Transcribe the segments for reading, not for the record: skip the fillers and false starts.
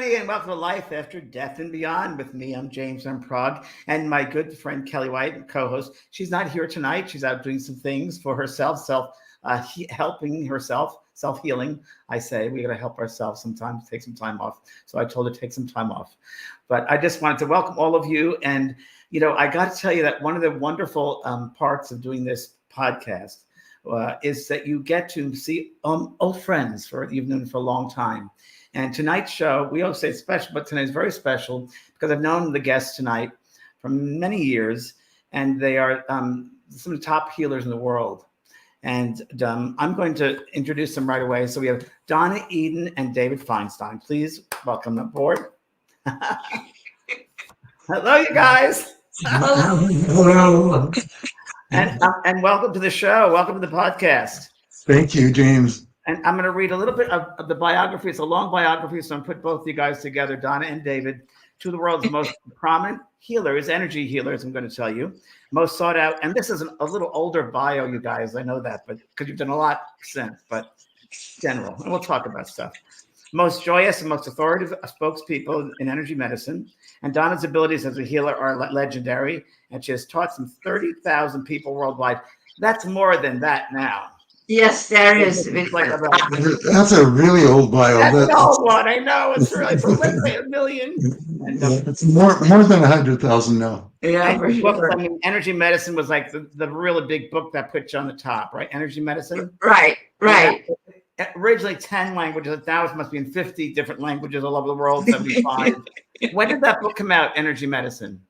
everybody, and welcome to Life After Death and Beyond with me. I'm James from Prague, and my good friend Kelly White, co-host. She's not here tonight. She's out doing some things for herself, helping herself, self-healing. I say we got to help ourselves sometimes, take some time off. So I told her to take some time off. But I just wanted to welcome all of you. And, I got to tell you that one of the wonderful parts of doing this podcast is that you get to see old friends you've known for a long time. And tonight's show, we always say it's special, but tonight's very special because I've known the guests tonight for many years, and they are some of the top healers in the world. And I'm going to introduce them right away. So we have Donna Eden and David Feinstein. Please welcome aboard. Hello, you guys. Hello. And welcome to the show. Welcome to the podcast. Thank you, James. And I'm going to read a little bit of the biography. It's a long biography, so I'm going to put both you guys together, Donna and David, two of the world's most prominent healers, energy healers, I'm going to tell you. Most sought out. And this is a little older bio, you guys. I know that, but because you've done a lot since, but general. And we'll talk about stuff. Most joyous and most authoritative spokespeople in energy medicine. And Donna's abilities as a healer are legendary. And she has taught some 30,000 people worldwide. That's more than that now. Yes, there is. That's a really old bio. That's an old one. I know. It's really for literally a million. It's more than 100,000 now. Yeah, for sure. I mean, energy medicine was like the really big book that put you on the top, right? Energy medicine. Right. Originally 10 languages. Now it must be in 50 different languages all over the world. 75. When did that book come out? Energy medicine.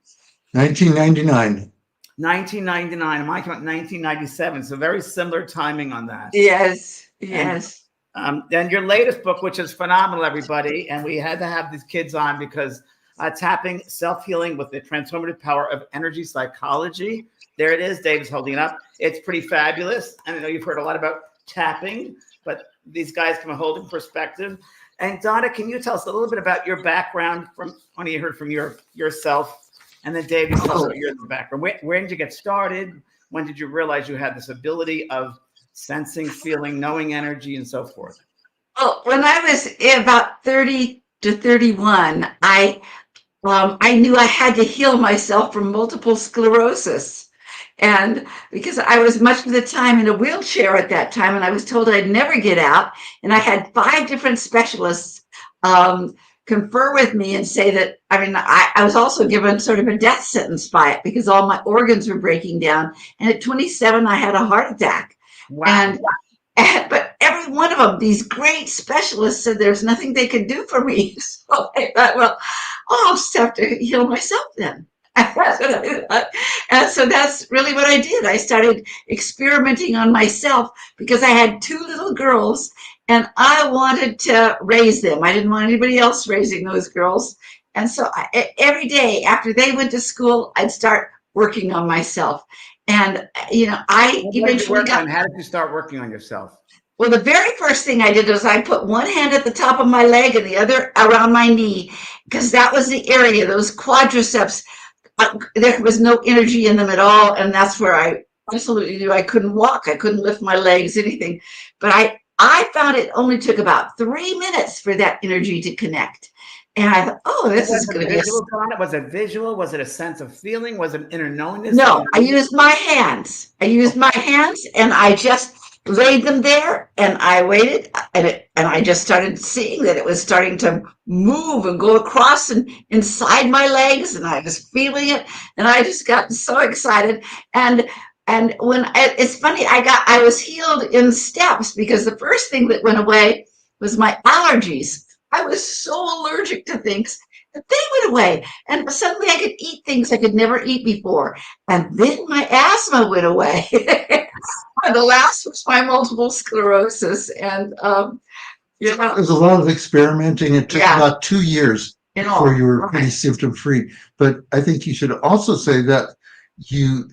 1999. 1999. Mine came out in 1997. So very similar timing on that. Yes. And your latest book, which is phenomenal, everybody. And we had to have these kids on because tapping self-healing with the transformative power of energy psychology. There it is. Dave's holding it up. It's pretty fabulous. And I know you've heard a lot about tapping, but these guys from a whole perspective. And Donna, can you tell us a little bit about your background from when you heard from yourself? And then Dave, you tell us about your background. Where did you get started? When did you realize you had this ability of sensing, feeling, knowing energy, and so forth? Well, when I was about 30 to 31, I knew I had to heal myself from multiple sclerosis. And because I was much of the time in a wheelchair at that time, and I was told I'd never get out, and I had 5 different specialists confer with me and say that, I was also given sort of a death sentence by it because all my organs were breaking down. And at 27, I had a heart attack. Wow. But every one of them, these great specialists said there's nothing they could do for me. So I thought, well, I'll just have to heal myself then. That's what I thought. And so that's really what I did. I started experimenting on myself because I had 2 little girls and I wanted to raise them. I didn't want anybody else raising those girls. And so every day after they went to school, I'd start working on myself. And, I eventually got... How did you start working on yourself? Well, the very first thing I did was I put one hand at the top of my leg and the other around my knee, because that was the area, those quadriceps, there was no energy in them at all. And that's where I absolutely knew I couldn't walk. I couldn't lift my legs, anything. But I found it only took about 3 minutes for that energy to connect. And I thought, this is going to be Was it visual? Was it a sense of feeling? Was it inner knowingness? No, I used my hands. And I just laid them there and I waited and I just started seeing that it was starting to move and go across and inside my legs, and I was feeling it, and I just got so excited. And when it's funny, I was healed in steps, because the first thing that went away was my allergies. I was so allergic to things that they went away, and suddenly I could eat things I could never eat before. And then my asthma went away. And the last was my multiple sclerosis. And there's a lot of experimenting. It took about 2 years before you were pretty symptom free. But I think you should also say that you,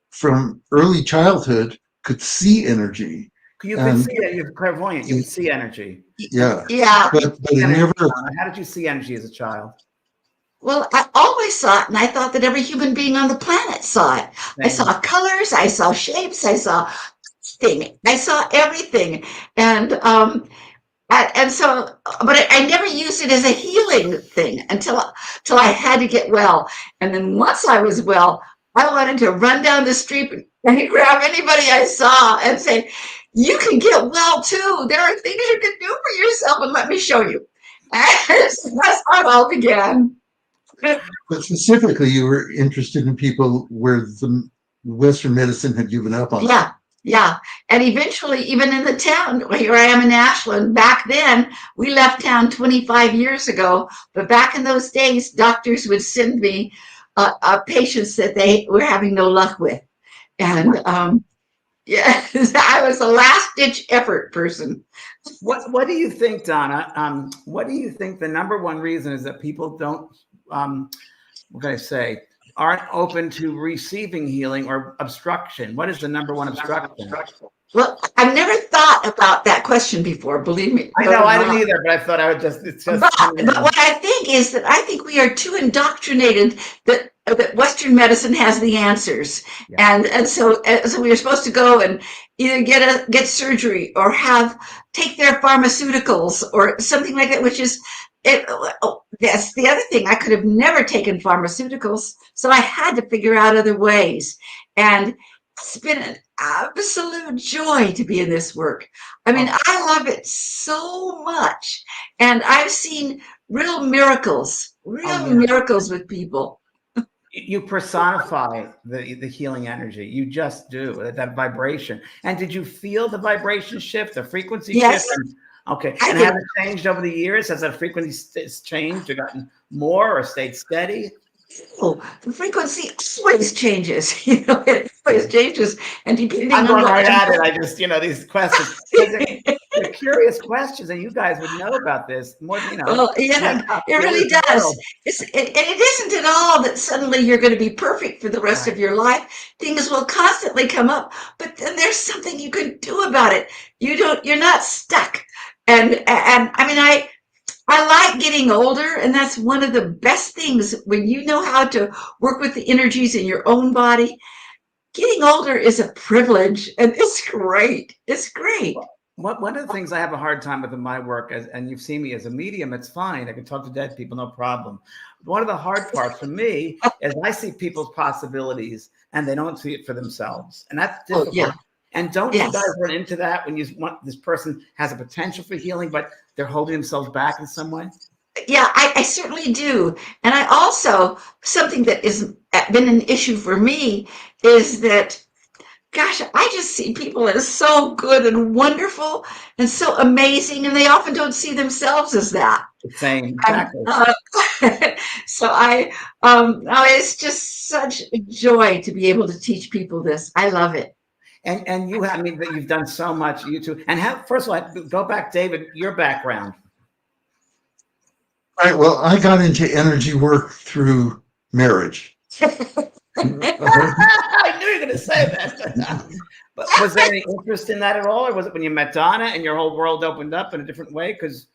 from early childhood, could see energy. You could see it. You're clairvoyant. You could see energy. Yeah. But how did you see energy as a child? Well, I always saw it, and I thought that every human being on the planet saw it. I saw colors, I saw shapes, I saw everything. And And so, but I never used it as a healing thing until I had to get well. And then once I was well, I wanted to run down the street and grab anybody I saw and say, "You can get well too. There are things you can do for yourself, and let me show you." And that's how it all began. But specifically, you were interested in people where the Western medicine had given up on. Yeah, yeah. And eventually, even in the town, here I am in Ashland. Back then, we left town 25 years ago, but back in those days, doctors would send me patients that they were having no luck with. And yeah, I was a last ditch effort person. What do you think, Donna? What do you think the number one reason is that people don't, what can I say, aren't open to receiving healing or obstruction? What is the number one obstruction? Well, I've never thought about that question before, believe me. I know, I didn't either, but I thought I would just, it's just. But what I think is that I think we are too indoctrinated that Western medicine has the answers. Yeah. And so we are supposed to go and either get surgery or take their pharmaceuticals or something like that, which is, that's the other thing. I could have never taken pharmaceuticals, so I had to figure out other ways. And it's been an absolute joy to be in this work. I mean, I love it so much. And I've seen real miracles with people. You personify the healing energy. You just do that vibration. And did you feel the vibration shift, the frequency shift? Okay. And has it changed over the years? Has that frequency changed or gotten more or stayed steady? Oh, the frequency always changes. You know, it always changes. And depending I'm going on right at it. I just, these questions. They're curious questions, and you guys would know about this more, Well, yeah, it really does. And it isn't at all that suddenly you're going to be perfect for the rest of your life. Things will constantly come up, but then there's something you can do about it. You're not stuck. And I mean, I like getting older, and that's one of the best things when you know how to work with the energies in your own body. Getting older is a privilege, and it's great. It's great. One of the things I have a hard time with in my work, and you've seen me as a medium, it's fine. I can talk to dead people, no problem. One of the hard parts for me is I see people's possibilities, and they don't see it for themselves, and that's difficult. Oh, yeah. And don't you guys run into that when you want this person has a potential for healing, but they're holding themselves back in some way? Yeah, I certainly do. And I also, something that has been an issue for me is that, gosh, I just see people as so good and wonderful and so amazing, and they often don't see themselves as that. Same, exactly. So it's just such a joy to be able to teach people this. I love it. And you, I mean, you've done so much, you two. And first of all, go back, David, your background. All right. Well, I got into energy work through marriage. I knew you were going to say that. But was there any interest in that at all? Or was it when you met Donna and your whole world opened up in a different way? Because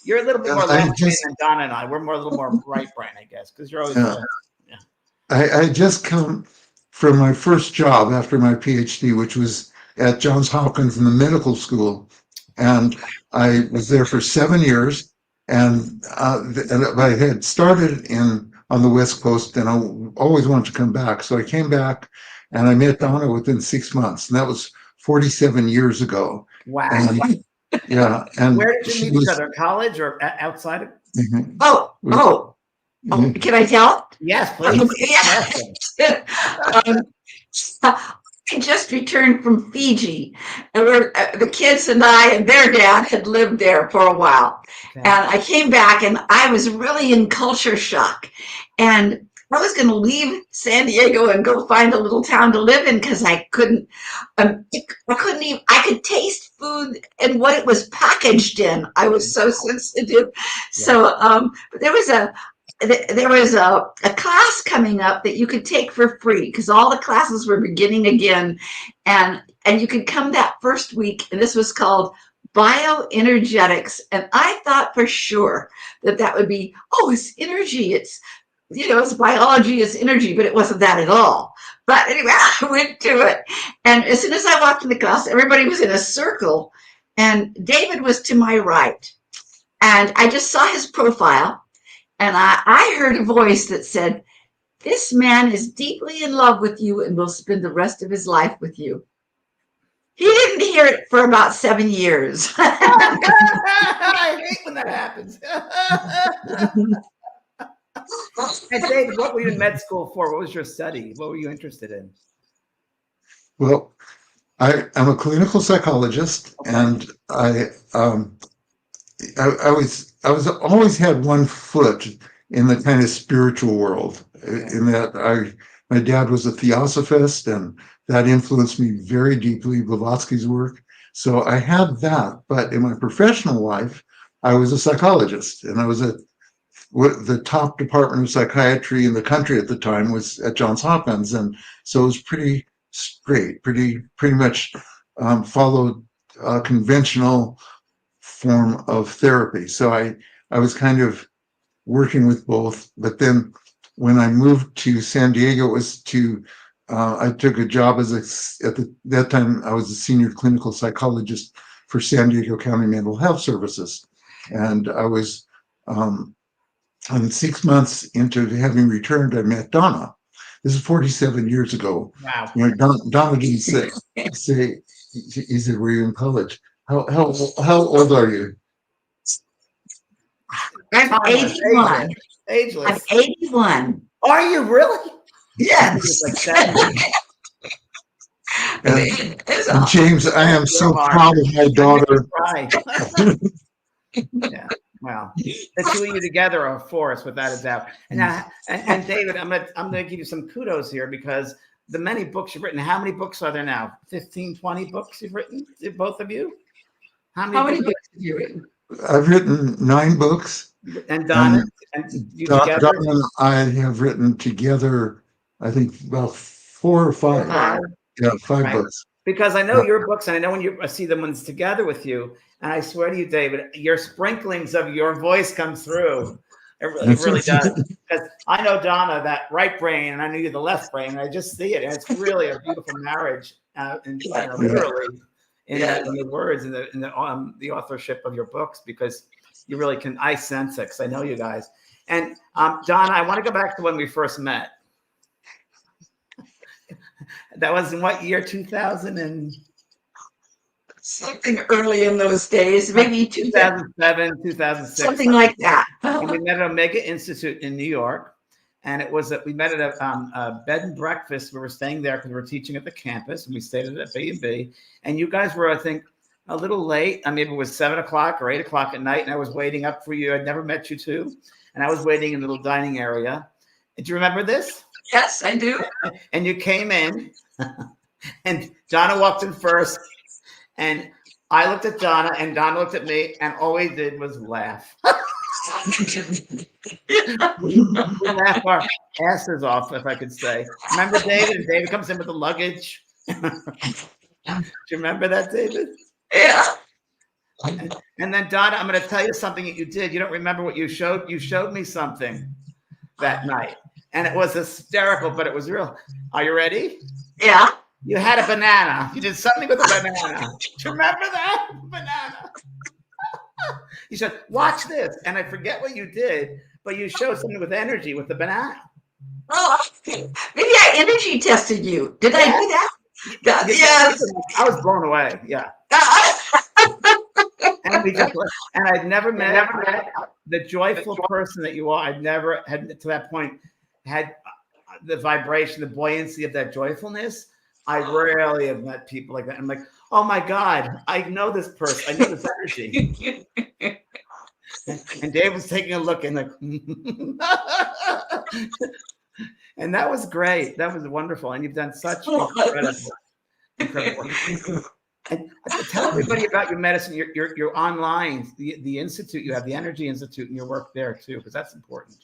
you're a little bit more left brain than Donna and I. We're more a little more right brain, I guess, because you're always. I just come from my first job after my PhD, which was at Johns Hopkins in the medical school. And I was there for 7 years. And I had started on the West Coast, and I always wanted to come back. So I came back, and I met Donna within 6 months. And that was 47 years ago. Wow. And, yeah. And where did you meet each other? College or outside of? Mm-hmm. Oh, can I tell? Yes, please. I just returned from Fiji, and the kids and I and their dad had lived there for a while. Okay. And I came back, and I was really in culture shock. And I was going to leave San Diego and go find a little town to live in because I couldn't even, I could taste food and what it was packaged in. I was so sensitive. Yeah. So there was a class coming up that you could take for free because all the classes were beginning again, and you could come that first week, and this was called bioenergetics. And I thought for sure that would be, it's energy, it's biology, it's energy, but it wasn't that at all. But anyway, I went to it, and as soon as I walked in the class, everybody was in a circle, and David was to my right. And I just saw his profile, and I heard a voice that said, "This man is deeply in love with you and will spend the rest of his life with you." He didn't hear it for about 7 years. I hate when that happens. And David, what were you in med school for? What was your study? What were you interested in? Well, I'm a clinical psychologist, and I was always had one foot in the kind of spiritual world. In that my dad was a theosophist, and that influenced me very deeply, Blavatsky's work. So I had that, but in my professional life, I was a psychologist, and I was at the top department of psychiatry in the country at the time was at Johns Hopkins, and so it was pretty straight, pretty much followed a conventional form of therapy. So I was kind of working with both, but then when I moved to San Diego, it was I took a job at that time I was a senior clinical psychologist for San Diego County Mental Health Services, and I was and 6 months into having returned, I met Donna. This is 47 years ago. Wow. You know, Donna didn't say, he said, "Were you in college? How old are you?" I'm 81. Ageless. I'm 81. Are you really? Yes. Like 70. And James, I am so proud of my daughter. Yeah. Wow. The two of you together are a force, without a doubt. And David, I'm gonna give you some kudos here, because the many books you've written. How many books are there now? 15, 20 books you've written, both of you? How many books have you written? I've written 9 books. And Donna, and you together? Donna and I have written together, I think, about 4 or 5. Yeah, 5 right. books. Because I know your books, and I know when I see the ones together with you, and I swear to you, David, your sprinklings of your voice come through. It really does. Because I know Donna, that right brain, and I know you the left brain, and I just see it, and it's really a beautiful marriage, and literally in the words and the authorship of your books, because you really can. I sense it, because I know you guys. And Donna, I want to go back to when we first met. That was in what year? 2000 and something early in those days, maybe 2007, 2006, something like that. And we met at Omega Institute in New York, and it was we met at a bed and breakfast. We were staying there because we were teaching at the campus, and we stayed at a B&B. And you guys were, I think, a little late. I mean, it was 7 o'clock or 8 o'clock at night, and I was waiting up for you. I'd never met you two, and I was waiting in a little dining area. Do you remember this? Yes, I do. And you came in, and Donna walked in first, and I looked at Donna, and Donna looked at me, and all we did was laugh. We laughed our asses off, if I could say. Remember David? And David comes in with the luggage. Do you remember that, David? Yeah. And then Donna, I'm going to tell you something that you did. You don't remember what you showed. You showed me something that night. And it was hysterical, but it was real. Are you ready? Yeah. You had a banana. You did something with a banana. Do you remember that? Banana. You said, "Watch this." And I forget what you did, but you showed something with energy with the banana. Oh, maybe I energy tested you. Did I do that? Yes. I was blown away. Yeah. And I'd never met the joyful person that you are. I'd never had to that point had the vibration, the buoyancy of that joyfulness. I rarely have met people like that. I'm like, oh my God, I know this person. I know this energy. And Dave was taking a look and like, and that was great. That was wonderful. And you've done such incredible. And tell everybody about your medicine, your online, the institute you have, the Energy Institute, and your work there too, because that's important.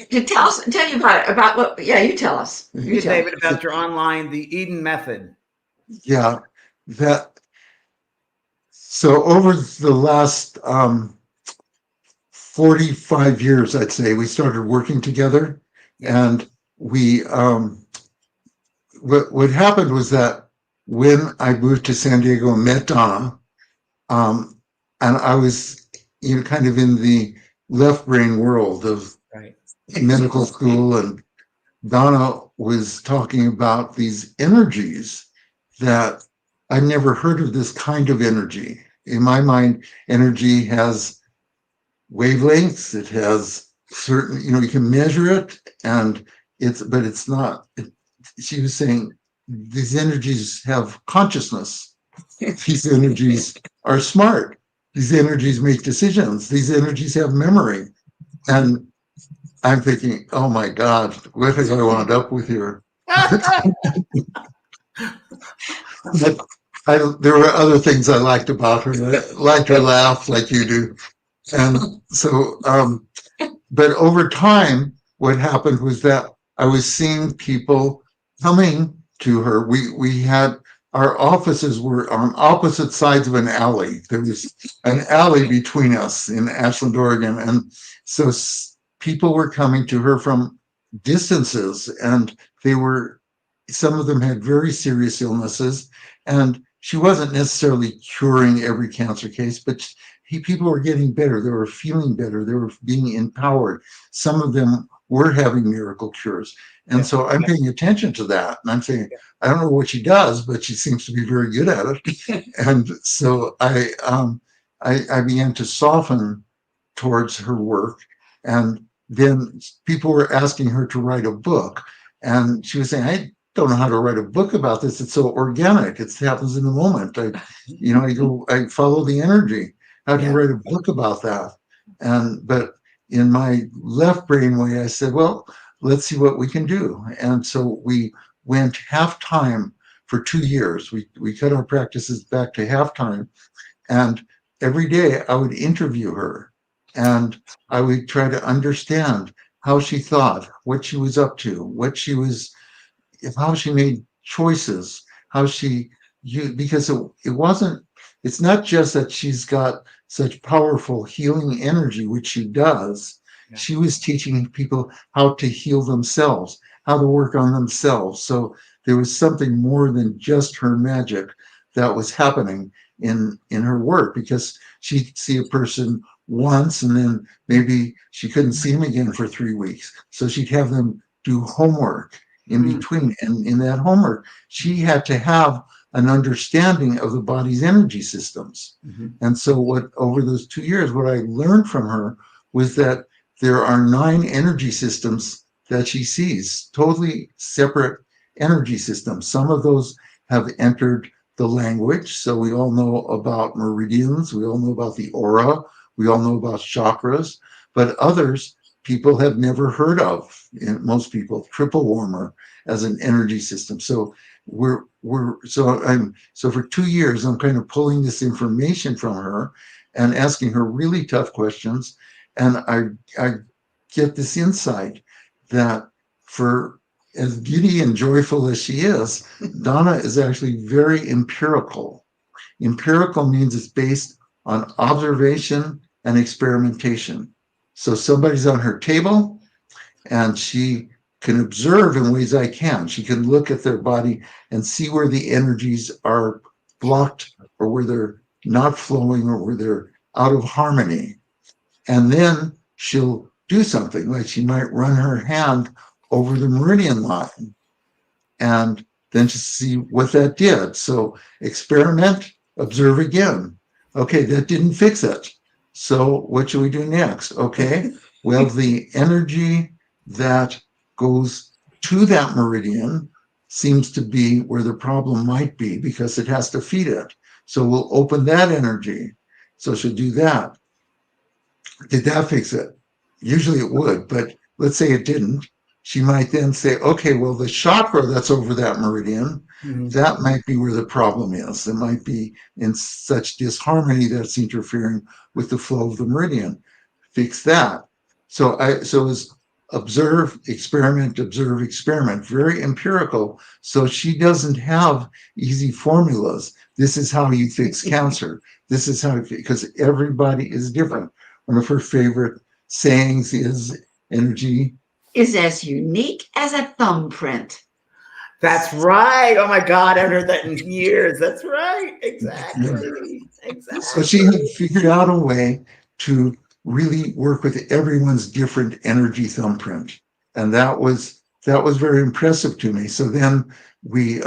Tell you about what? Yeah, you tell us. You tell David, about your online, the Eden method. Yeah, so over the last 45 years, I'd say, we started working together, and we what happened was that when I moved to San Diego and met Donna, And I was, kind of in the left brain world of Right. medical school, and Donna was talking about these energies that I've never heard of this kind of energy. In my mind, energy has wavelengths, it has certain, you can measure it, and but it's not, she was saying these energies have consciousness. These energies are smart. These energies make decisions. These energies have memory. And I'm thinking, oh my God, what have I wound up with here? But there were other things I liked about her. I liked her laugh like you do. And so, but over time, what happened was that I was seeing people coming to her. We had, our offices were on opposite sides of an alley. There was an alley between us in Ashland, Oregon. And so people were coming to her from distances, and some of them had very serious illnesses. And she wasn't necessarily curing every cancer case, but people were getting better. They were feeling better. They were being empowered. Some of them were having miracle cures. And so I'm paying attention to that. And I'm saying, I don't know what she does, but she seems to be very good at it. And so I began to soften towards her work. And then people were asking her to write a book. And she was saying, I don't know how to write a book about this. It's so organic. It happens in the moment. I follow the energy. How do you write a book about that? But in my left brain way, I said, well, let's see what we can do. And so we went half time for 2 years. We cut our practices back to half time. And every day I would interview her, and I would try to understand how she thought, what she was up to, how she made choices, because it's not just that she's got such powerful healing energy, which she does. Yeah. She was teaching people how to heal themselves, how to work on themselves. So there was something more than just her magic that was happening in her work, because she'd see a person once and then maybe she couldn't see him again for 3 weeks. So she'd have them do homework in between. And in that homework, she had to have an understanding of the body's energy systems. Mm-hmm. And so over those 2 years, what I learned from her was that there are 9 energy systems that she sees, totally separate energy systems. Some of those have entered the language. So we all know about meridians. We all know about the aura. We all know about chakras, but others people have never heard of. Most people, triple warmer as an energy system. So so for 2 years, I'm kind of pulling this information from her and asking her really tough questions. And I get this insight that, for as giddy and joyful as she is, Donna is actually very empirical. Empirical means it's based on observation and experimentation. So somebody's on her table and she can observe in ways I can. She can look at their body and see where the energies are blocked, or where they're not flowing, or where they're out of harmony. And then she'll do something, like she might run her hand over the meridian line and then to see what that did. So experiment, observe again. Okay, that didn't fix it. So what should we do next? Okay, well, the energy that goes to that meridian seems to be where the problem might be, because it has to feed it. So we'll open that energy. So she'll do that. Did that fix it? Usually it would, but let's say it didn't. She might then say, okay, well, the chakra that's over that meridian, that might be where the problem is. It might be in such disharmony that's interfering with the flow of the meridian. Fix that. So it's observe, experiment, very empirical. So she doesn't have easy formulas. This is how you fix cancer. This is how, because everybody is different. One of her favorite sayings is, energy is as unique as a thumbprint. That's right. Oh my God, I haven't heard that in years. That's right. Exactly. Yeah. Exactly. So she had figured out a way to really work with everyone's different energy thumbprint. And that was very impressive to me. So then we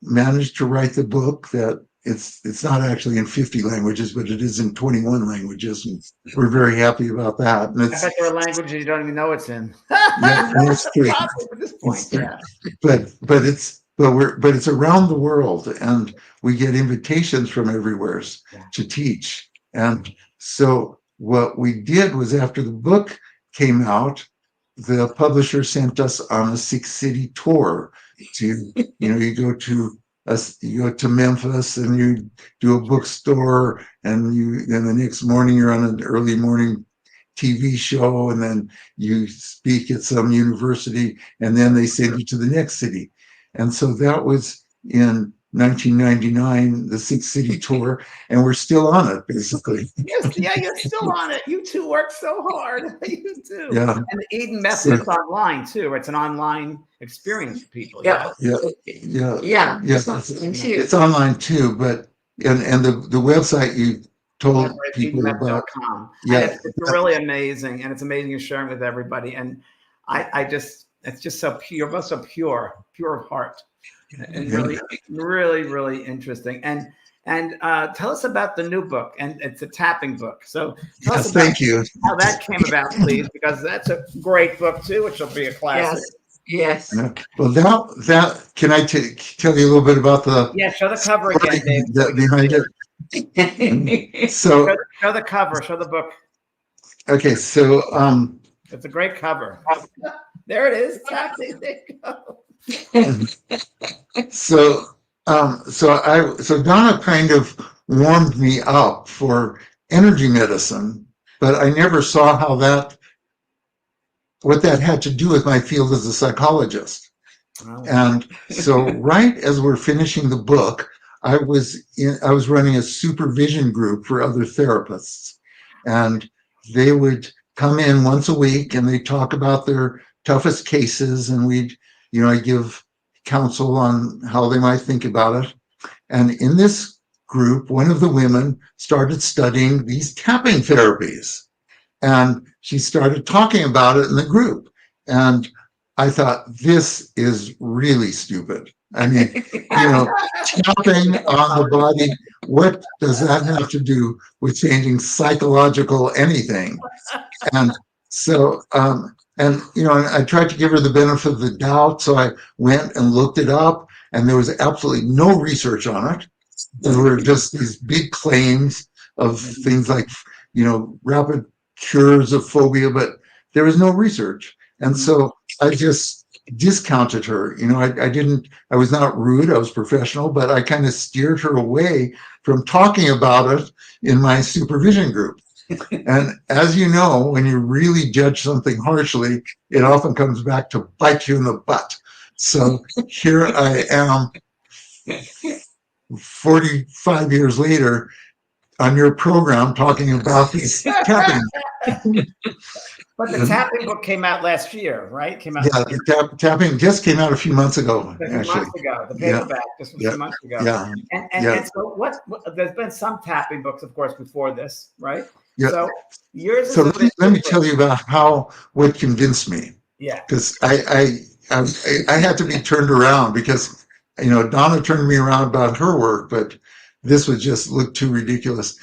managed to write the book that it's not actually in 50 languages, but it is in 21 languages. And we're very happy about that. And I bet there are languages you don't even know it's in. yeah, That's that's a great. problem at this point. Yeah. But it's around the world, and we get invitations from everywhere Yeah. to teach. And so what we did was, after the book came out, the publisher sent us on a 6-city tour to, you go to Memphis and you do a bookstore, and then the next morning you're on an early morning TV show, and then you speak at some university, and then they send you to the next city. And so that was in 1999, the 6-city tour, and we're still on it, basically. Yes, yeah, you're still on it. You two work so hard. You do. Yeah. And the Eden method is online too. It's an online experience for people. Yeah. Yeah. It's online too, but and the website you told people about. EdenMethod.com. Yeah. And it's really amazing. And it's amazing you're sharing with everybody. And it's just so pure. You're both so pure of heart. And really, really, really interesting. And tell us about the new book, and it's a tapping book. So tell us about thank you. how that came about, please, because that's a great book too, which will be a classic. Yes. Well, that can I tell you a little bit about the show the cover again, Dave. behind it. So show the cover, show the book. Okay, so it's a great cover. There it is. Tapping. There you go. So Donna kind of warmed me up for energy medicine, but I never saw what that had to do with my field as a psychologist. Oh. And so right as we're finishing the book, I was running a supervision group for other therapists, and they would come in once a week and they talk about their toughest cases, and I give counsel on how they might think about it. And in this group, one of the women started studying these tapping therapies, and she started talking about it in the group. And I thought, this is really stupid. I mean, tapping on the body, what does that have to do with changing psychological anything? And so, and I tried to give her the benefit of the doubt, so I went and looked it up, and there was absolutely no research on it. There were just these big claims of things like, rapid cures of phobia, but there was no research. And so I just discounted her. I was not rude, I was professional, but I kind of steered her away from talking about it in my supervision group. And as you know, when you really judge something harshly, it often comes back to bite you in the butt. So here I am, 45 years later, on your program talking about this tapping. But the tapping book came out last year, right? The tapping just came out a few months ago. The paperback, just a few months ago. Yeah. And so what? There's been some tapping books, of course, before this, right? Yeah. So yours. So let me tell you about what convinced me. Yeah. Because I had to be turned around, because Donna turned me around about her work, but this would just look too ridiculous.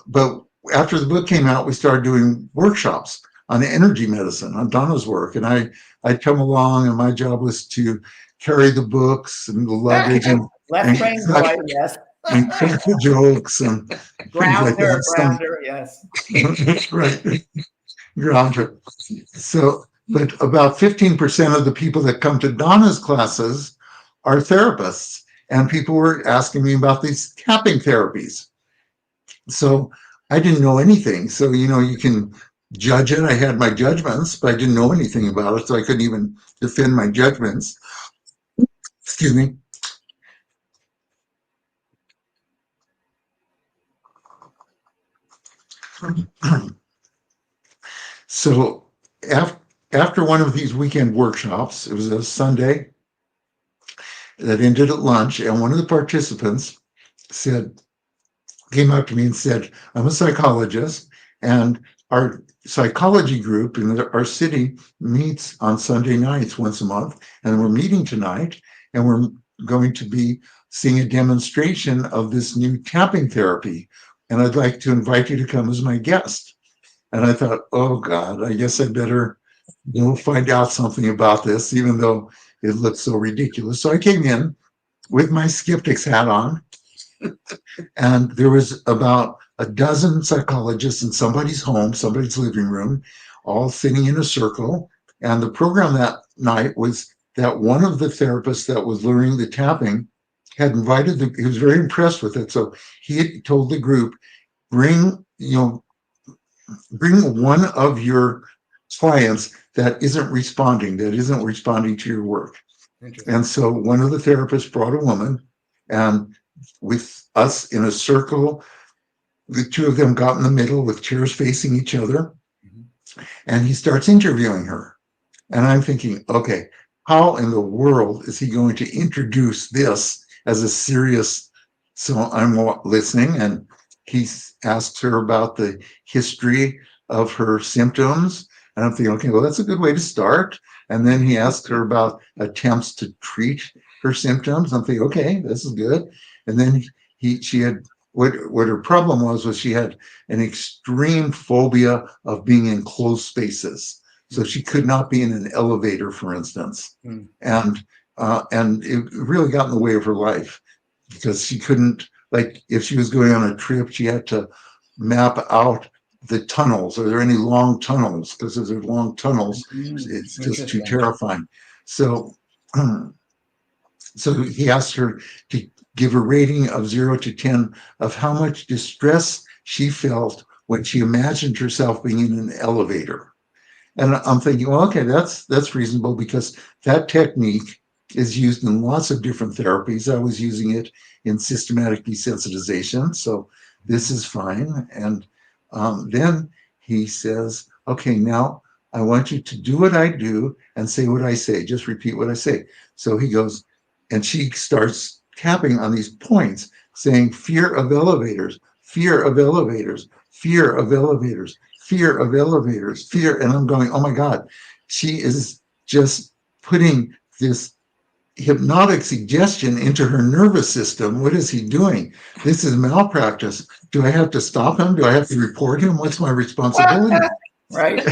But after the book came out, we started doing workshops on energy medicine, on Donna's work, and I'd come along, and my job was to carry the books and the luggage and left brain right, yes, and crack the jokes and grounder, yes, right, grounder. So, but about 15% of the people that come to Donna's classes are therapists, and people were asking me about these tapping therapies. So I didn't know anything. So, you can judge it. I had my judgments, but I didn't know anything about it, so I couldn't even defend my judgments. Excuse me. So after one of these weekend workshops, it was a Sunday, that ended at lunch, and one of the participants came up to me and said, I'm a psychologist, and our psychology group in our city meets on Sunday nights once a month, and we're meeting tonight, and we're going to be seeing a demonstration of this new tapping therapy, and I'd like to invite you to come as my guest. And I thought, oh God, I guess I better find out something about this, even though it looked so ridiculous. So I came in with my skeptic's hat on, and there was about a dozen psychologists in somebody's home, somebody's living room, all sitting in a circle. And the program that night was that one of the therapists that was learning the tapping had invited he was very impressed with it. So he had told the group, bring one of your clients that isn't responding to your work. And so one of the therapists brought a woman, and with us in a circle, the two of them got in the middle with chairs facing each other, and he starts interviewing her. And I'm thinking, okay, how in the world is he going to introduce this as a serious? So I'm listening, and he asks her about the history of her symptoms. And I'm thinking, okay, well, that's a good way to start. And then he asked her about attempts to treat her symptoms. I'm thinking, okay, this is good. And then she had what her problem was she had an extreme phobia of being in closed spaces. So she could not be in an elevator, for instance. And it really got in the way of her life, because she couldn't, like, if she was going on a trip, she had to map out the tunnels. Are there any long tunnels? Because if there's long tunnels, it's just too terrifying. So, so he asked her to give a rating of 0 to 10 of how much distress she felt when she imagined herself being in an elevator. And I'm thinking, well, okay, that's reasonable, because that technique is used in lots of different therapies. I was using it in systematic desensitization, so this is fine. And then he says, okay, now I want you to do what I do and say what I say. Just repeat what I say. So he goes, and she starts tapping on these points, saying fear of elevators, fear of elevators, fear of elevators, fear of elevators, fear. And I'm going, oh my God, she is just putting this hypnotic suggestion into her nervous system. What is he doing? This is malpractice. Do I have to stop him? Do I have to report him? What's my responsibility? Right.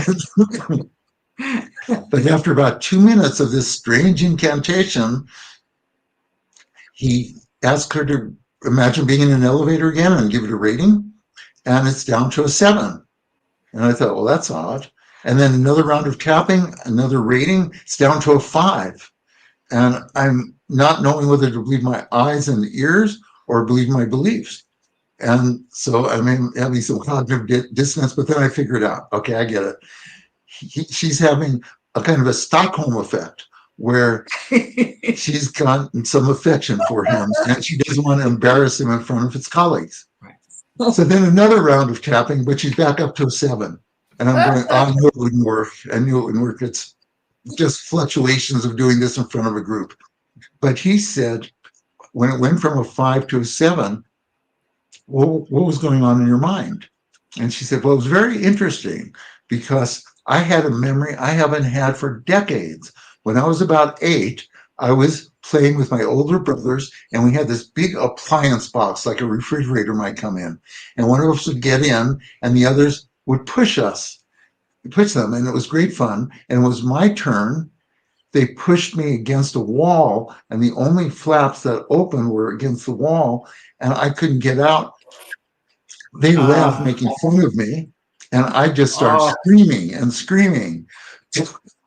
But after about 2 minutes of this strange incantation, he asked her to imagine being in an elevator again and give it a rating, and it's down to a 7. And I thought, well, that's odd. And then another round of tapping, another rating, it's down to a 5. And I'm not knowing whether to believe my eyes and ears or believe my beliefs. And so I'm having some cognitive dissonance, but then I figured out, okay, I get it. She's having a kind of a Stockholm effect, where she's gotten some affection for him, and she doesn't want to embarrass him in front of his colleagues. So then another round of tapping, but she's back up to a 7. And I'm going, oh, I knew it wouldn't work. I knew it wouldn't work. It's just fluctuations of doing this in front of a group. But he said, when it went from a 5 to a 7, what was going on in your mind? And she said, well, it was very interesting, because I had a memory I haven't had for decades. When I was about 8, I was playing with my older brothers, and we had this big appliance box, like a refrigerator might come in. And one of us would get in, and the others would push them, and it was great fun. And it was my turn. They pushed me against a wall, and the only flaps that opened were against the wall, and I couldn't get out. They laughed, making fun of me, and I just started screaming and screaming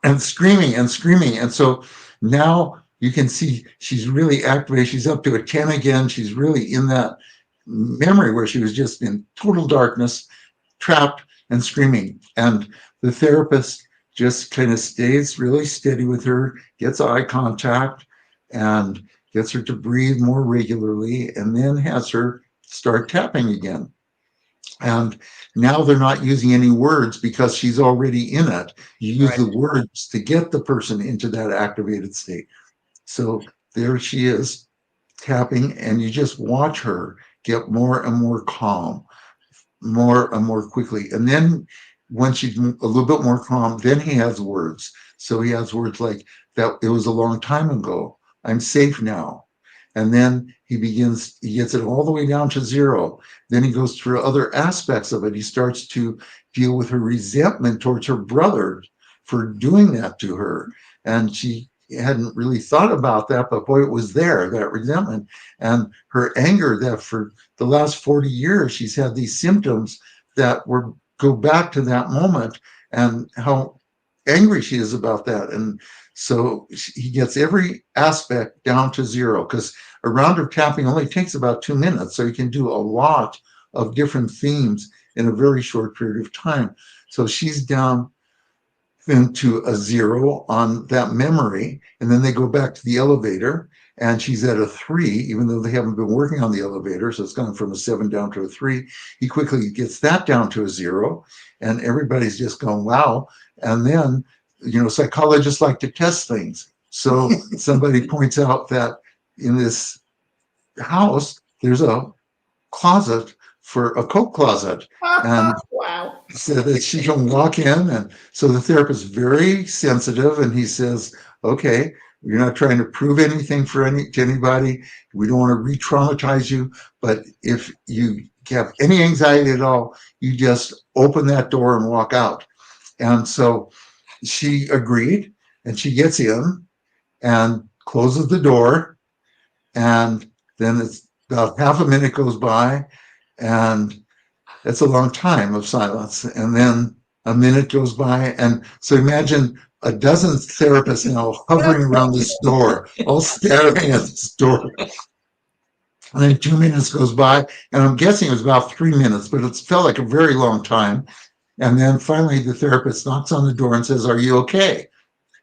and screaming and screaming. And so now you can see she's really activated. She's up to a 10 again. She's really in that memory where she was just in total darkness, trapped and screaming. And the therapist just kind of stays really steady with her, gets eye contact, and gets her to breathe more regularly, and then has her start tapping again. And now they're not using any words, because she's already in it. You use the words to get the person into that activated state. So there she is tapping, and you just watch her get more and more calm, more and more quickly. And then when she's a little bit more calm, then he has words. So he has words like that. It was a long time ago. I'm safe now. And then he gets it all the way down to 0. Then he goes through other aspects of it. He starts to deal with her resentment towards her brother for doing that to her. And she hadn't really thought about that, but boy, it was there, that resentment and her anger that for the last 40 years, she's had these symptoms that go back to that moment and how angry she is about that. And so he gets every aspect down to 0 because a round of tapping only takes about 2 minutes. So you can do a lot of different themes in a very short period of time. So she's down into a 0 on that memory. And then they go back to the elevator and she's at a 3, even though they haven't been working on the elevator. So it's gone from a 7 down to a 3. He quickly gets that down to a 0 and everybody's just going, wow. And then, psychologists like to test things. So somebody points out that in this house, there's a closet for a coat closet. And wow. so that she can walk in. And so the therapist is very sensitive and he says, okay, you're not trying to prove anything to anybody. We don't want to re-traumatize you. But if you have any anxiety at all, you just open that door and walk out. And so she agreed and she gets in and closes the door. And then it's about half a minute goes by and it's a long time of silence. And then a minute goes by. And so imagine a dozen therapists now hovering around this door, all staring at this door. And then 2 minutes goes by. And I'm guessing it was about 3 minutes, but it felt like a very long time. And then finally the therapist knocks on the door and says, "Are you okay?"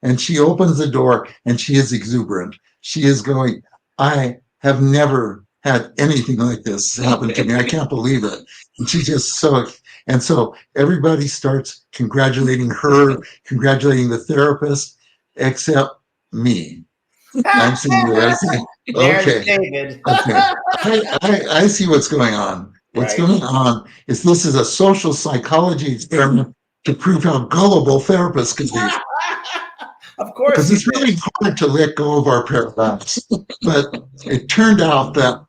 And she opens the door and she is exuberant. She is going, "I have never had anything like this happen to me. I can't believe it." And she's just so everybody starts congratulating her, congratulating the therapist, except me. I'm sitting there saying, okay, David. okay. I see what's going on. What's going on is this is a social psychology experiment to prove how gullible therapists can be. Of course. Because it's really hard to let go of our paradox. But it turned out that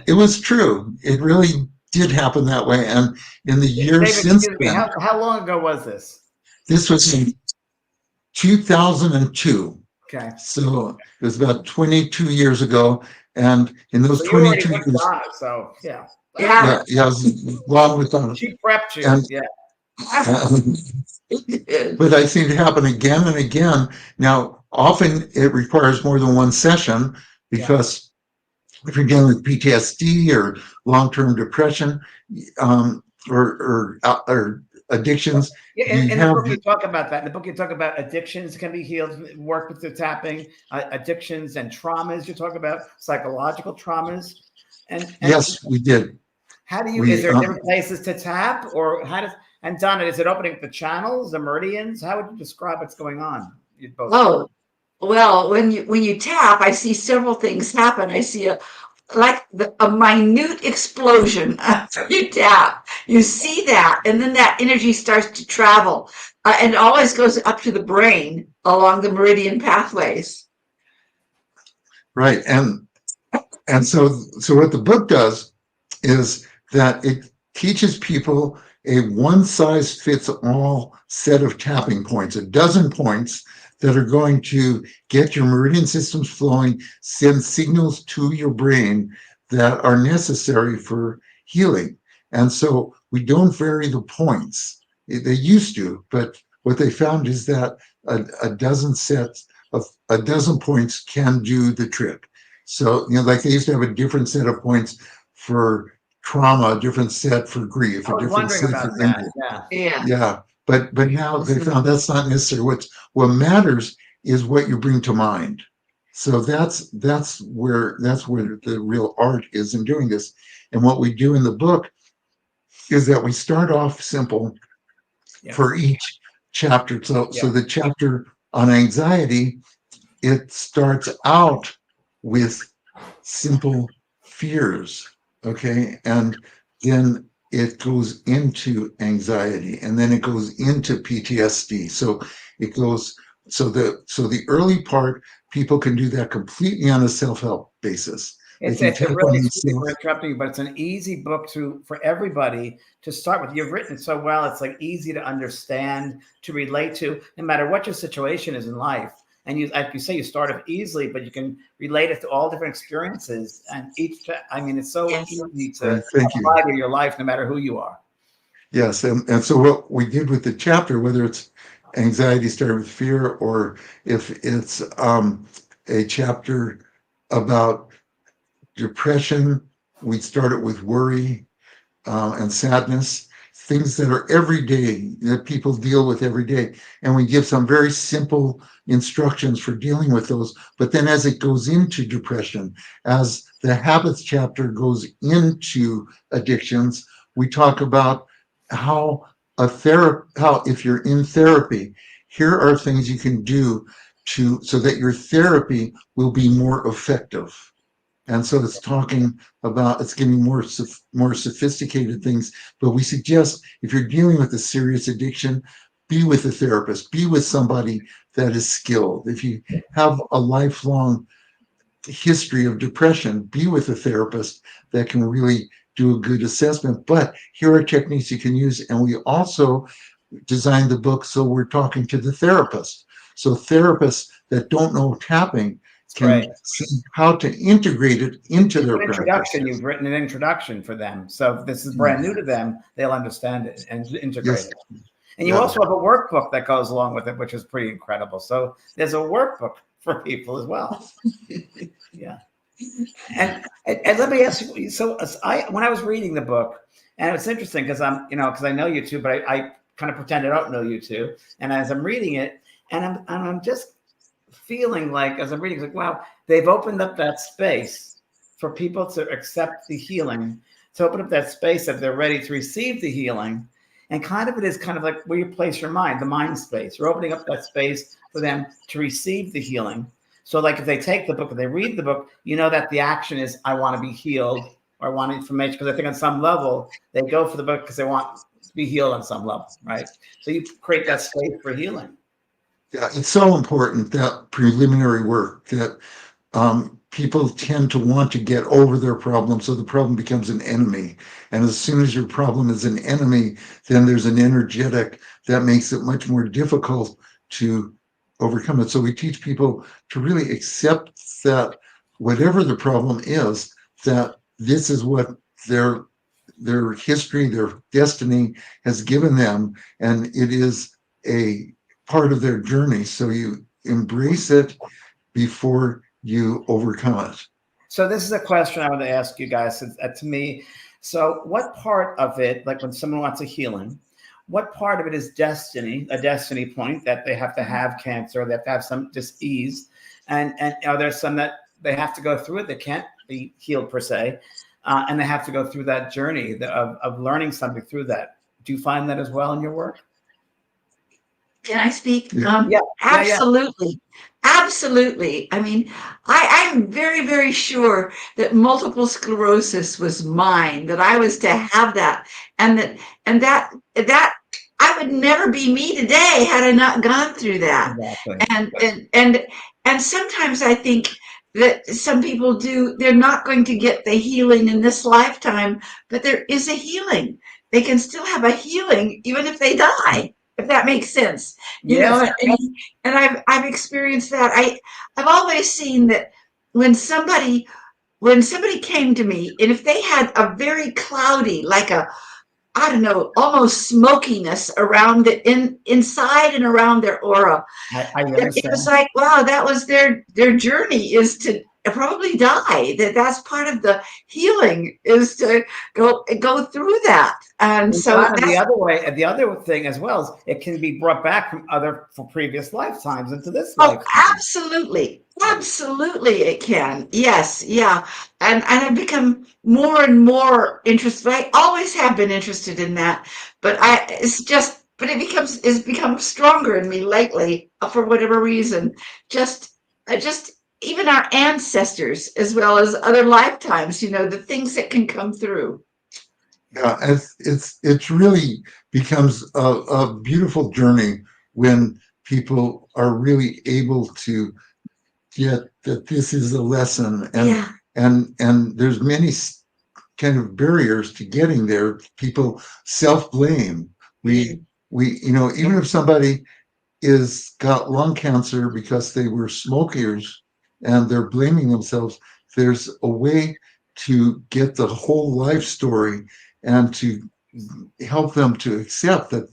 it was true. It really did happen that way. And in the years since then. How long ago was this? This was in 2002. Okay. So it was about 22 years ago. And in those 22 years. Donna, so yeah. Yeah, it was long with Donna. She prepped you. And, yeah. But I see it happen again and again. Now, often it requires more than one session because if you're dealing with PTSD or long-term depression or addictions. In the book, you talk about that. In the book, you talk about addictions can be healed, work with the tapping, addictions and traumas. You talk about psychological traumas. And yes, we did. How do you, is there different places to tap or and Donna, is it opening up the channels, the meridians? How would you describe what's going on? Oh, well, when you tap, I see several things happen. I see a minute explosion after you tap. You see that, and then that energy starts to travel, and it always goes up to the brain along the meridian pathways. Right, and so what the book does is that it teaches people a one-size-fits-all set of tapping points, a dozen points that are going to get your meridian systems flowing, send signals to your brain that are necessary for healing. And so we don't vary the points. They used to, but what they found is that a dozen points can do the trick. So, like they used to have a different set of points for trauma, a different set for grief, a different set for anger. Yeah. But now they found that's not necessary. What matters is what you bring to mind. So that's where the real art is in doing this. And what we do in the book is that we start off simple for each chapter. So the chapter on anxiety, it starts out with simple fears, okay? And then it goes into anxiety, and then it goes into PTSD. So it goes, so the early part, people can do that completely on a self-help basis. They can It's a take on really, excuse me themselves. for interrupting you, but it's an easy book for everybody to start with. You've written it so well. It's like easy to understand, to relate to, no matter what your situation is in life. And you, like you say, you start off easily, but you can relate it to all different experiences. And I mean, it's so Yes. easy to Thank you. apply to your life, no matter who you are. Yes, and so what we did with the chapter, whether it's anxiety started with fear, or if it's a chapter about depression, we started with worry and sadness, things that are everyday, that people deal with every day. And we give some very simple instructions for dealing with those. But then as it goes into depression, as the habits chapter goes into addictions, we talk about how how if you're in therapy, here are things you can do so that your therapy will be more effective. And so it's talking about, it's giving more sophisticated things. But we suggest if you're dealing with a serious addiction, be with a therapist, be with somebody that is skilled. If you have a lifelong history of depression, be with a therapist that can really do a good assessment. But here are techniques you can use. And we also designed the book so we're talking to the therapist. So therapists that don't know tapping can see how to integrate it into their practice. You've written an introduction for them. So if this is brand new to them, they'll understand it and integrate it. And you also have a workbook that goes along with it, which is pretty incredible. So there's a workbook for people as well. Yeah. And let me ask you, so when I was reading the book, and it's interesting because because I know you two, but I kind of pretend I don't know you two. And as I'm reading it, and I'm just feeling like, as I'm reading, like, wow, they've opened up that space for people to accept the healing, to open up that space that they're ready to receive the healing. And kind of it is kind of like where you place your mind, the mind space. You're opening up that space for them to receive the healing. So like if they take the book and they read the book, you know that the action is, I want to be healed, or I want information. Because I think on some level, they go for the book because they want to be healed on some level, right? So you create that space for healing. Yeah, it's so important, that preliminary work, that people tend to want to get over their problem, so the problem becomes an enemy. And as soon as your problem is an enemy, then there's an energetic that makes it much more difficult to overcome it. So we teach people to really accept that whatever the problem is, that this is what their history, their destiny has given them, and it is a part of their journey. So you embrace it before you overcome it. So this is a question I want to ask you guys. To me, so what part of it, like when someone wants a healing, what part of it is destiny, a destiny point that they have to have cancer, they have to have some dis-ease, and are there some that they have to go through it, they can't be healed per se, and they have to go through that journey of learning something through that. Do you find that as well in your work? Can I speak? Yeah. Absolutely. Absolutely. I mean, I'm very, very sure that multiple sclerosis was mine, that I was to have that. And that I would never be me today had I not gone through that. Exactly. And sometimes I think that some people they're not going to get the healing in this lifetime, but there is a healing. They can still have a healing even if they die, if that makes sense. You know, and I've experienced that. I've always seen that when somebody came to me, and if they had a very cloudy, like I don't know, almost smokiness around inside and around their aura. I understand. It was like, wow, that was their journey, is to probably die. That's part of the healing, is to go through that. And so the other thing as well is it can be brought back from previous lifetimes into this lifetime. Absolutely it can. Yes, yeah. And I've become more and more interested. I always have been interested in that, but it's become stronger in me lately, for whatever reason. Just even our ancestors, as well as other lifetimes, the things that can come through. Yeah, it's really becomes a beautiful journey when people are really able to get that this is a lesson, Yeah. and there's many kind of barriers to getting there. People self-blame. We we even if somebody is got lung cancer because they were smokers and they're blaming themselves, there's a way to get the whole life story and to help them to accept that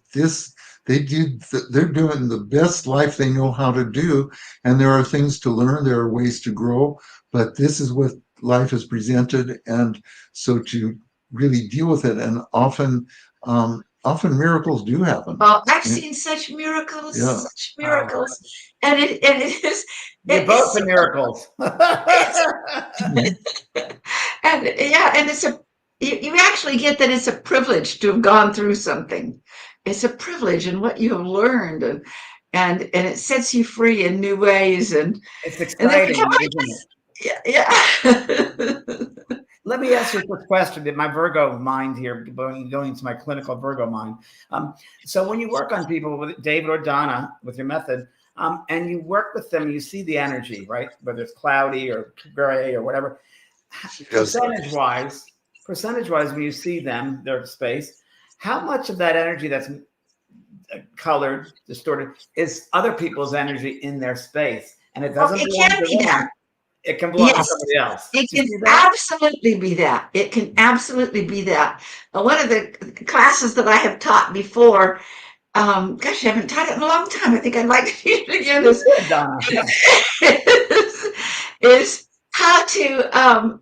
they're doing the best life they know how to do, and there are things to learn, there are ways to grow, but this is what life is presented, and so to really deal with it. And often miracles do happen. Oh, I've seen such miracles, Yeah. such miracles, and it is You're both the miracles. it's and yeah, and you actually get that it's a privilege to have gone through something. It's a privilege and what you have learned, and it sets you free in new ways, It's and then exciting, come on, isn't it? yeah. Let me ask you a quick question. That my Virgo mind here, going into my clinical Virgo mind. So when you work on people with David or Donna with your method, and you work with them, you see the energy, right? Whether it's cloudy or gray or whatever. Percentage-wise, when you see them, their space, how much of that energy that's colored, distorted, is other people's energy in their space, and it doesn't It belong can to be that. them. It can belong to Yes, somebody else. it Do you can see that? absolutely be that. It can absolutely be that. One of the classes that I have taught before, gosh, I haven't taught it in a long time. I think I'd like to teach it again. You did, Donna. Yeah. Is how to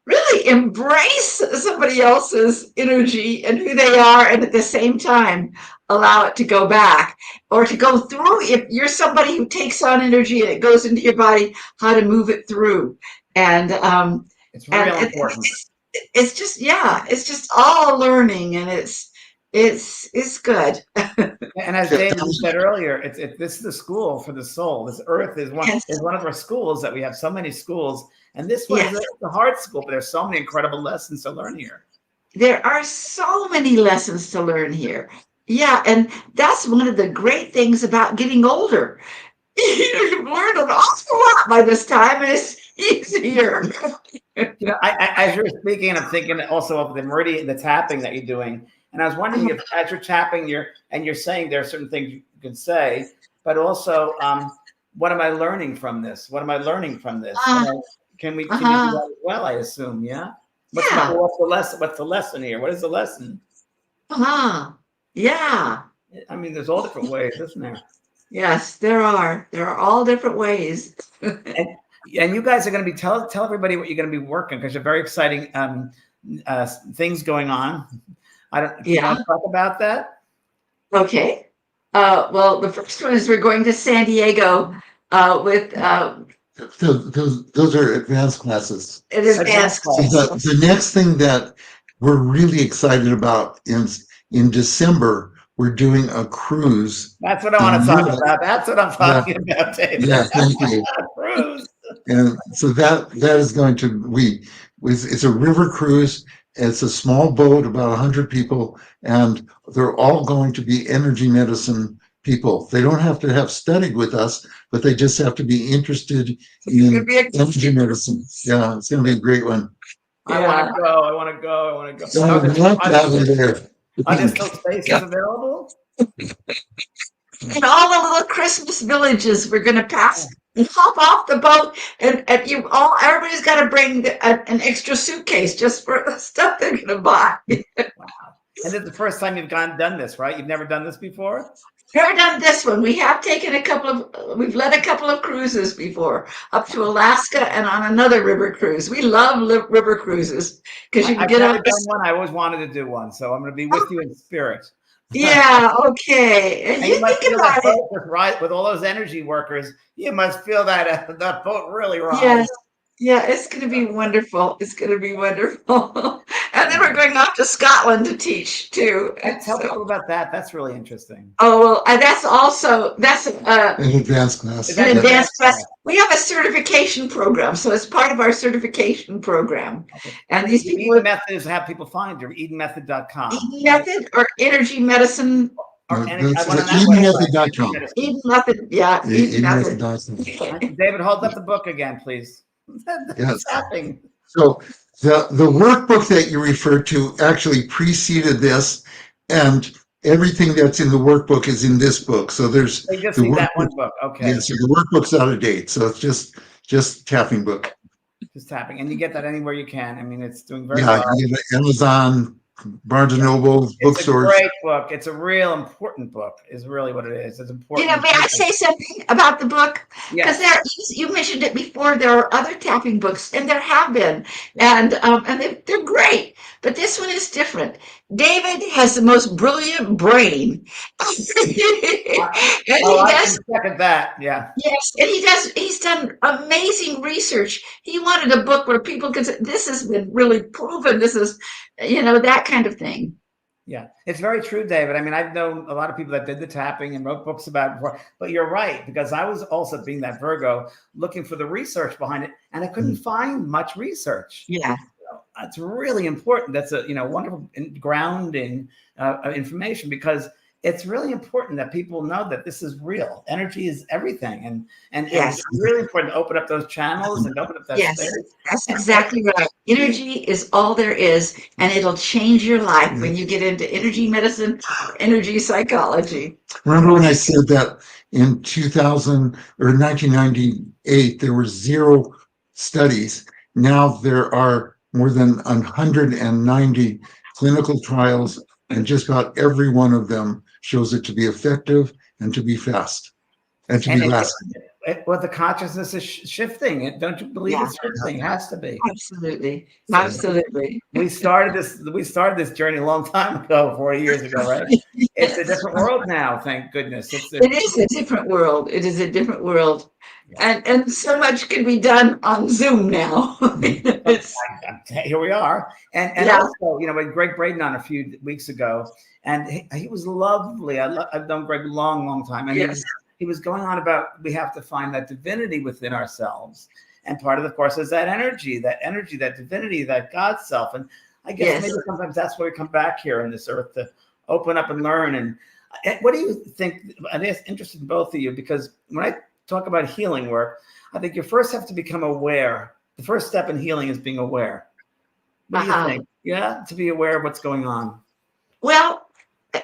really embrace somebody else's energy and who they are, and at the same time allow it to go back or to go through. If you're somebody who takes on energy and it goes into your body, how to move it through. And It's and real important. it's just, yeah, it's just all learning, and it's good. And as David said earlier, this is the school for the soul. This earth is Yes, one of our schools that we have so many schools, and this one is yes. the hard school, but there's so many incredible lessons to learn here. There are so many lessons to learn here. Yeah, and that's one of the great things about getting older. You've learned an awful lot by this time, and it's easier. As you're speaking, I'm thinking also of the meridian, the tapping that you're doing, and I was wondering if, as you're tapping, you're saying there are certain things you can say, but also, what am I learning from this? What am I learning from this? Can you do that as well? I assume, yeah. What's the lesson? What's the lesson here? What is the lesson? Yeah. I mean, there's all different ways, isn't there? Yes, there are. There are all different ways. And you guys are going to be tell everybody what you're going to be working, because you're very exciting things going on. Do you want to talk about that? Okay. Well, the first one is we're going to San Diego with Those are advanced classes. advanced So the next thing that we're really excited about in December, we're doing a cruise. That's what I want to talk about. That's what I'm talking about, David. Yeah, thank you. Cruise. And so that is going to it's a river cruise. It's a small boat, about 100 people, and they're all going to be energy medicine people. They don't have to have studied with us, but they just have to be interested in energy medicine. Yeah, it's going to be a great one. I want to go. I want to go. I want to go. So Are there still spaces available? And all the little Christmas villages we're going to pass. Hop off the boat, and everybody's got to bring an extra suitcase just for the stuff they're going to buy. Wow. And this is the first time you've done this, right? You've never done this before? Never done this one. We have taken we've led a couple of cruises before, up to Alaska and on another river cruise. We love river cruises because you can get I've up. done one. I always wanted to do one, so I'm going to be with you in spirit. Yeah, okay. And you must think feel about that it. boat right with all those energy workers. You must feel that boat really rise. Yes. Yeah, it's going to be wonderful. It's going to be wonderful. And And then we're going off to Scotland to teach too. Tell people about that. That's really interesting. Oh, well, that's An advanced class. Is an that advanced class. class? We have a certification program, so it's part of our certification program. Okay. And these The people Eden with method is how people find you. EdenMethod.com. Eden Method or Energy Medicine. Or That's I went on that EdenMethod.com. website. Eden Method, yeah, Eden Method. EdenMethod.com. David, hold up the book again, please. Yes. What's happening? So the workbook that you referred to actually preceded this, and everything that's in the workbook is in this book. So there's So you just the need that workbook. one book. Okay. Yeah, so the workbook's out of date. So it's just tapping book. Just tapping. And you get that anywhere you can. I mean, it's doing very Yeah, well. you get it, Amazon, Barnes and Noble, It's a bookstores. great book. It's a real important book, is really what it is. It's important. May I say something about the book? Because Yes. you mentioned it before. There are other tapping books, and there have been, and they're great. But this one is different. David has the most brilliant brain, and he Oh, I does. can second that. Yeah. Yes, and he does. He's done amazing research. He wanted a book where people could say, "This has been really proven. This is, that kind of thing." Yeah, it's very true, David. I mean, I've known a lot of people that did the tapping and wrote books about it before, but you're right, because I was also, being that Virgo, looking for the research behind it, and I couldn't find much research. Yeah. That's really important. That's a wonderful grounding information, because it's really important that people know that this is real. Energy is everything, and Yes. it's really important to open up those channels and open up that Yes, space. that's exactly right. Energy is all there is, and it'll change your life when you get into energy medicine, energy psychology. Remember when I said that in 2000 or 1998, there were 0 studies. Now there are more than 190 clinical trials, and just about every one of them shows it to be effective and to be fast and to be lasting. Well, the consciousness is shifting. Don't you believe Yeah. it's shifting? It has to be. Absolutely. Absolutely. We started this journey a long time ago, 40 years ago, right? It's a different world now, thank goodness. It is a different world. It is a different world. And so much can be done on Zoom now. Here we are. And also, we had Greg Braden on a few weeks ago, and he was lovely. I've known Greg a long, long time. And he was going on about, we have to find that divinity within ourselves. And part of the course is that energy, that divinity, that God self. And I guess maybe sometimes that's why we come back here on this earth, to open up and learn. And what do you think? I'm interested in both of you, because when I talk about healing work, I think you first have to become aware. The first step in healing is being aware. What do you think? Yeah, to be aware of what's going on. Well,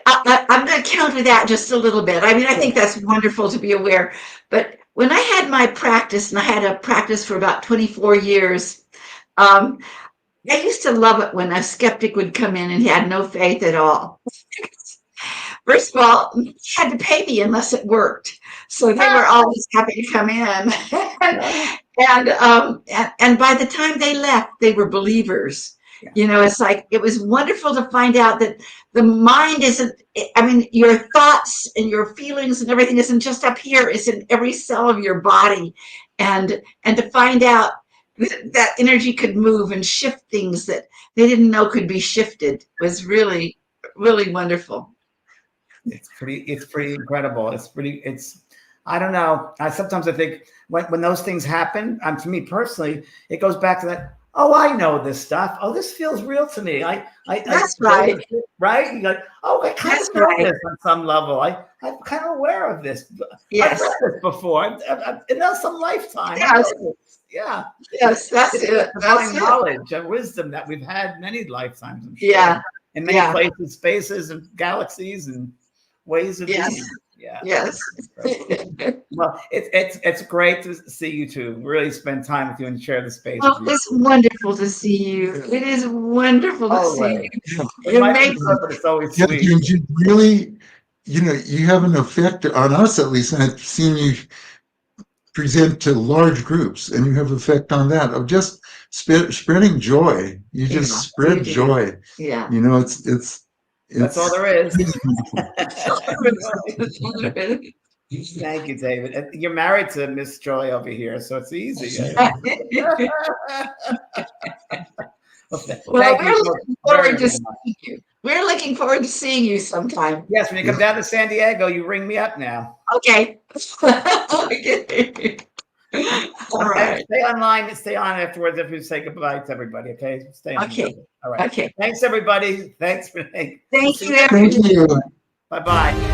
I'm going to counter that just a little bit. I mean, I think that's wonderful to be aware. But when I had my practice, and I had a practice for about 24 years, I used to love it when a skeptic would come in and he had no faith at all. First of all, he had to pay me unless it worked. So they were always happy to come in. And by the time they left, they were believers. It's like, it was wonderful to find out that the mind isn't, your thoughts and your feelings and everything isn't just up here, it's in every cell of your body. And to find out that energy could move and shift things that they didn't know could be shifted was really, really wonderful. It's pretty incredible. I don't know. Sometimes I think when those things happen, for me personally, it goes back to that. Oh, I know this stuff. Oh, this feels real to me. That's right. Right? You go, oh, I kind of know this on some level. I'm kind of aware of this. Yes. I've read this before. In some lifetime. Yes. Yeah. Yes, that's it. That's knowledge and wisdom that we've had many lifetimes. I'm sure. Yeah. In many places, spaces, and galaxies, and ways of being. Yeah. Yes. Well, it's great to see you two. Really spend time with you and share the space. Oh, it's wonderful to see you. It is wonderful to see you. It's always sweet. You really, you have an effect on us, at least. And I've seen you present to large groups, and you have effect on that of just spreading joy. You just spread joy. Yeah. It's that's all there is. Thank you, David. You're married to Miss Joy over here, so it's easy. Well, Well, thank we're you so looking very, forward to very much. seeing you. We're looking forward to seeing you sometime. Yes, when you come down to San Diego, you ring me up now. Okay. Okay. All Okay, right. stay online. Stay on afterwards if you say goodbye to everybody. Okay, stay on. Okay. All right. Okay. Thanks, everybody. Thanks for. Thank you, Thank you. Bye bye.